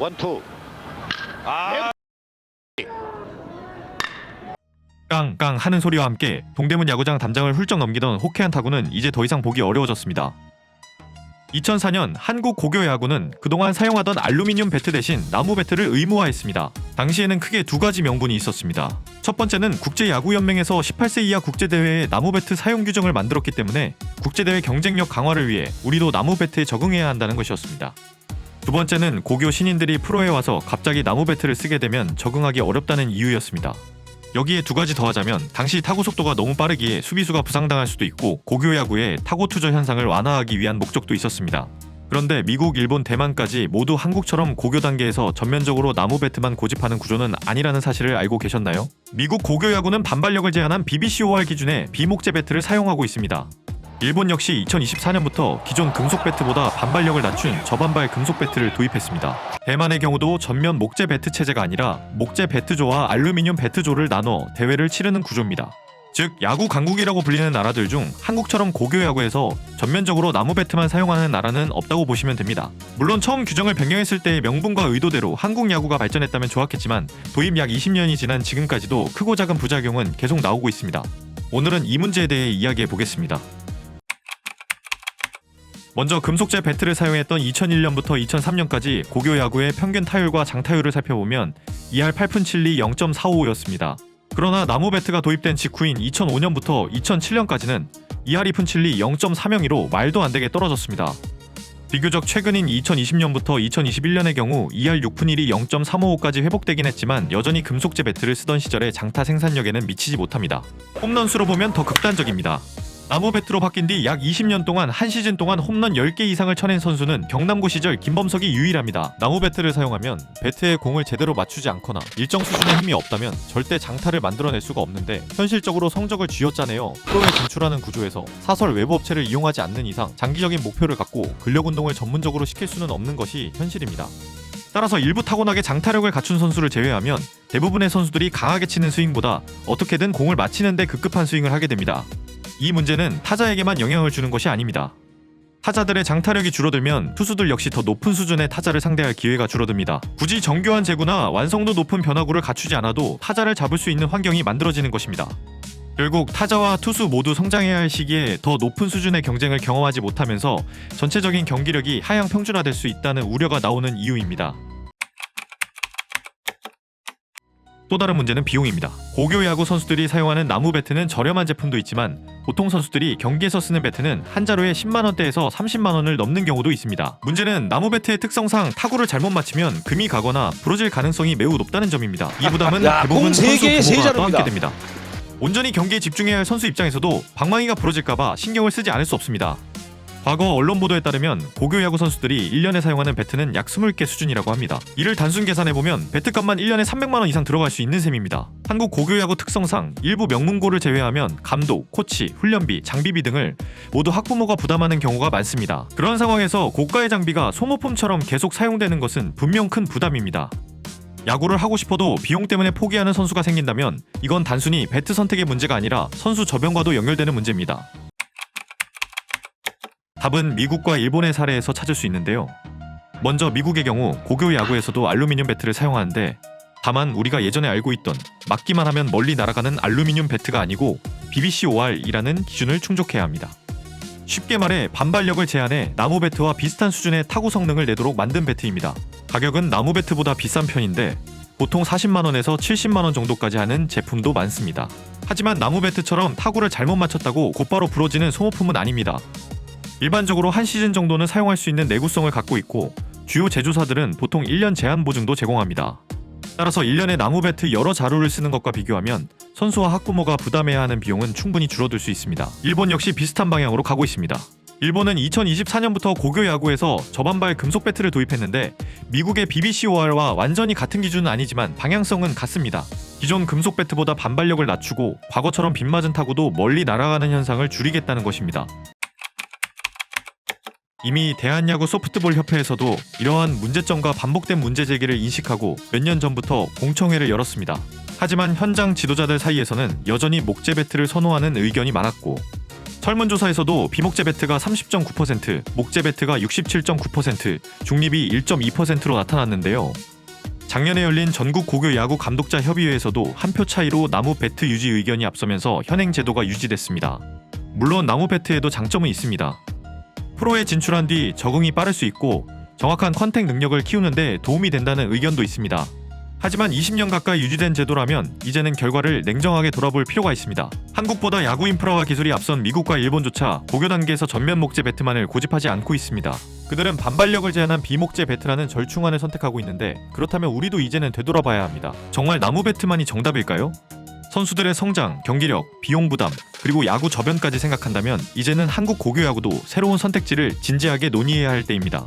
원투. 아, 깡깡 하는 소리와 함께 동대문 야구장 담장을 훌쩍 넘기던 호쾌한 타구는 이제 더 이상 보기 어려워졌습니다. 2004년 한국 고교 야구는 그동안 사용하던 알루미늄 배트 대신 나무 배트를 의무화했습니다. 당시에는 크게 두 가지 명분이 있었습니다. 첫 번째는 국제야구연맹에서 18세 이하 국제대회에 나무 배트 사용 규정을 만들었기 때문에 국제대회 경쟁력 강화를 위해 우리도 나무 배트에 적응해야 한다는 것이었습니다. 두 번째는 고교 신인들이 프로에 와서 갑자기 나무 배트를 쓰게 되면 적응하기 어렵다는 이유였습니다. 여기에 두 가지 더하자면 당시 타구 속도가 너무 빠르기에 수비수가 부상당할 수도 있고 고교 야구의 타고 투저 현상을 완화하기 위한 목적도 있었습니다. 그런데 미국, 일본, 대만까지 모두 한국처럼 고교 단계에서 전면적으로 나무 배트만 고집하는 구조는 아니라는 사실을 알고 계셨나요? 미국 고교 야구는 반발력을 제한한 BBCOR 기준의 비목재 배트를 사용하고 있습니다. 일본 역시 2024년부터 기존 금속 배트보다 반발력을 낮춘 저반발 금속 배트를 도입했습니다. 대만의 경우도 전면 목재 배트 체제가 아니라 목재 배트조와 알루미늄 배트조를 나눠 대회를 치르는 구조입니다. 즉 야구 강국이라고 불리는 나라들 중 한국처럼 고교 야구에서 전면적으로 나무 배트만 사용하는 나라는 없다고 보시면 됩니다. 물론 처음 규정을 변경했을 때의 명분과 의도대로 한국 야구가 발전했다면 좋았겠지만 도입 약 20년이 지난 지금까지도 크고 작은 부작용은 계속 나오고 있습니다. 오늘은 이 문제에 대해 이야기해 보겠습니다. 먼저 금속재 배트를 사용했던 2001년부터 2003년까지 고교 야구의 평균 타율과 장타율을 살펴보면 2할 8푼 7리 0.45였습니다. 그러나 나무 배트가 도입된 직후인 2005년부터 2007년까지는 2할 2푼 7리 0.302로 말도 안 되게 떨어졌습니다. 비교적 최근인 2020년부터 2021년의 경우 2할 6푼 1리 0.355까지 회복되긴 했지만 여전히 금속재 배트를 쓰던 시절의 장타 생산력에는 미치지 못합니다. 홈런 수로 보면 더 극단적입니다. 나무 배트로 바뀐 뒤 약 20년 동안 한 시즌 동안 홈런 10개 이상을 쳐낸 선수는 경남고 시절 김범석이 유일합니다. 나무 배트를 사용하면 배트에 공을 제대로 맞추지 않거나 일정 수준의 힘이 없다면 절대 장타를 만들어낼 수가 없는데 현실적으로 성적을 쥐어짜내어 프로에 진출하는 구조에서 사설 외부 업체를 이용하지 않는 이상 장기적인 목표를 갖고 근력 운동을 전문적으로 시킬 수는 없는 것이 현실입니다. 따라서 일부 타고나게 장타력을 갖춘 선수를 제외하면 대부분의 선수들이 강하게 치는 스윙보다 어떻게든 공을 맞히는 데 급급한 스윙을 하게 됩니다. 이 문제는 타자에게만 영향을 주는 것이 아닙니다. 타자들의 장타력이 줄어들면 투수들 역시 더 높은 수준의 타자를 상대할 기회가 줄어듭니다. 굳이 정교한 제구나 완성도 높은 변화구를 갖추지 않아도 타자를 잡을 수 있는 환경이 만들어지는 것입니다. 결국 타자와 투수 모두 성장해야 할 시기에 더 높은 수준의 경쟁을 경험하지 못하면서 전체적인 경기력이 하향 평준화될 수 있다는 우려가 나오는 이유입니다. 또 다른 문제는 비용입니다. 고교 야구 선수들이 사용하는 나무 배트는 저렴한 제품도 있지만 보통 선수들이 경기에서 쓰는 배트는 한 자루에 10만원대에서 30만원을 넘는 경우도 있습니다. 문제는 나무 배트의 특성상 타구를 잘못 맞히면 금이 가거나 부러질 가능성이 매우 높다는 점입니다. 이 부담은 대부분 선수 부모가 떠안게 됩니다. 온전히 경기에 집중해야 할 선수 입장에서도 방망이가 부러질까봐 신경을 쓰지 않을 수 없습니다. 과거 언론 보도에 따르면 고교 야구 선수들이 1년에 사용하는 배트는 약 20개 수준이라고 합니다. 이를 단순 계산해보면 배트값만 1년에 300만원 이상 들어갈 수 있는 셈입니다. 한국 고교 야구 특성상 일부 명문고를 제외하면 감독, 코치, 훈련비, 장비비 등을 모두 학부모가 부담하는 경우가 많습니다. 그런 상황에서 고가의 장비가 소모품처럼 계속 사용되는 것은 분명 큰 부담입니다. 야구를 하고 싶어도 비용 때문에 포기하는 선수가 생긴다면 이건 단순히 배트 선택의 문제가 아니라 선수 저변과도 연결되는 문제입니다. 답은 미국과 일본의 사례에서 찾을 수 있는데요. 먼저 미국의 경우 고교 야구에서도 알루미늄 배트를 사용하는데 다만 우리가 예전에 알고 있던 맞기만 하면 멀리 날아가는 알루미늄 배트가 아니고 BBCOR이라는 기준을 충족해야 합니다. 쉽게 말해 반발력을 제한해 나무 배트와 비슷한 수준의 타구 성능을 내도록 만든 배트입니다. 가격은 나무 배트보다 비싼 편인데 보통 40만원에서 70만원 정도까지 하는 제품도 많습니다. 하지만 나무 배트처럼 타구를 잘못 맞췄다고 곧바로 부러지는 소모품은 아닙니다. 일반적으로 한 시즌 정도는 사용할 수 있는 내구성을 갖고 있고 주요 제조사들은 보통 1년 제한 보증도 제공합니다. 따라서 1년에 나무 배트 여러 자루를 쓰는 것과 비교하면 선수와 학부모가 부담해야 하는 비용은 충분히 줄어들 수 있습니다. 일본 역시 비슷한 방향으로 가고 있습니다. 일본은 2024년부터 고교 야구에서 저반발 금속 배트를 도입했는데 미국의 BBCOR과 완전히 같은 기준은 아니지만 방향성은 같습니다. 기존 금속 배트보다 반발력을 낮추고 과거처럼 빗맞은 타구도 멀리 날아가는 현상을 줄이겠다는 것입니다. 이미 대한야구 소프트볼 협회에서도 이러한 문제점과 반복된 문제 제기를 인식하고 몇 년 전부터 공청회를 열었습니다. 하지만 현장 지도자들 사이에서는 여전히 목재 배트를 선호하는 의견이 많았고 설문조사에서도 비목재 배트가 30.9%, 목재 배트가 67.9%, 중립이 1.2%로 나타났는데요. 작년에 열린 전국 고교 야구 감독자 협의회에서도 한 표 차이로 나무 배트 유지 의견이 앞서면서 현행 제도가 유지됐습니다. 물론 나무 배트에도 장점은 있습니다. 프로에 진출한 뒤 적응이 빠를 수 있고 정확한 컨택 능력을 키우는데 도움이 된다는 의견도 있습니다. 하지만 20년 가까이 유지된 제도라면 이제는 결과를 냉정하게 돌아볼 필요가 있습니다. 한국보다 야구 인프라와 기술이 앞선 미국과 일본조차 고교 단계에서 전면 목재 배트만을 고집하지 않고 있습니다. 그들은 반발력을 제한한 비목재 배트라는 절충안을 선택하고 있는데 그렇다면 우리도 이제는 되돌아봐야 합니다. 정말 나무 배트만이 정답일까요? 선수들의 성장, 경기력, 비용 부담, 그리고 야구 저변까지 생각한다면 이제는 한국 고교 야구도 새로운 선택지를 진지하게 논의해야 할 때입니다.